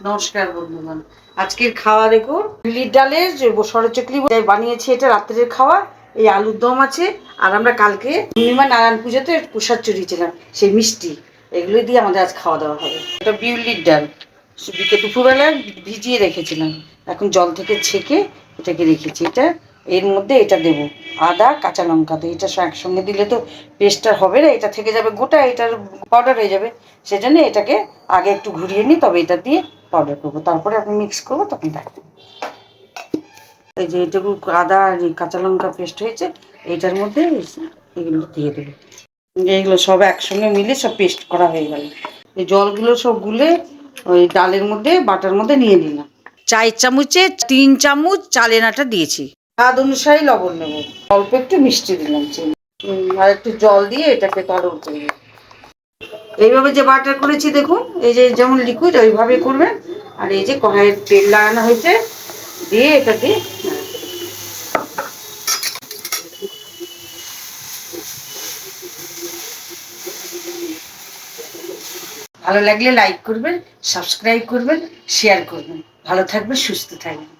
নমস্কার বন্ধুগণ, আজকের খাওয়া দেখুন বিউলির ডালের যে সরু চকলি বানিয়েছি, এটা রাত্রের খাওয়া। এই আলুর দম আছে, আর আমরা কালকে পূর্ণিমা নারায়ণ পুজোতে প্রসাদ চড়িয়েছিলাম সেই মিষ্টি, এগুলো দিয়ে আমাদের আজ খাওয়া দাওয়া হবে। এটা বিউলির ডাল দুপুরবেলা ভিজিয়ে রেখেছিলাম, এখন জল থেকে ছেঁকে এটাকে রেখেছি। এটা এর মধ্যে এটা দেবো আদা কাঁচা লঙ্কা, তো এটা একসঙ্গে দিলে তো পেস্টটা হবে না, এটা থেকে যাবে গোটা, এটার পাউডার হয়ে যাবে। সেজন্য এটাকে আগে একটু ঘুরিয়ে নিই, তবে এটা দিয়ে পাউডার করবো, তারপরে আপনি মিক্স করবো তখন দেখবেন। এই যে এটুকু আদা আর কাঁচা লঙ্কা পেস্ট হয়েছে, এইটার মধ্যে এগুলো দিয়ে দেবো। এইগুলো সব একসঙ্গে মিলে সব পেস্ট করা হয়ে গেল। এই জলগুলো সব গুলে ওই ডালের মধ্যে বাটার মধ্যে নিয়ে নিলাম। 4 চামচে 3 চামচ চালের আটা দিয়েছি। স্বাদ অনুসারে লবণ নেব, অল্প একটু মিষ্টি দিলাম, আর একটু জল দিয়ে এটাকে তরল করব। এইভাবে যে বাটার করেছি দেখুন, এই যে যেমন লিকুইড ওইভাবে করবেন। আর এই যে কড়াইয়ের তেল লাগানো হয়েছে, দিয়ে এটাকে ভালো লাগলে লাইক করবেন, সাবস্ক্রাইব করবেন, শেয়ার করবেন। ভালো থাকবেন, সুস্থ থাকবেন।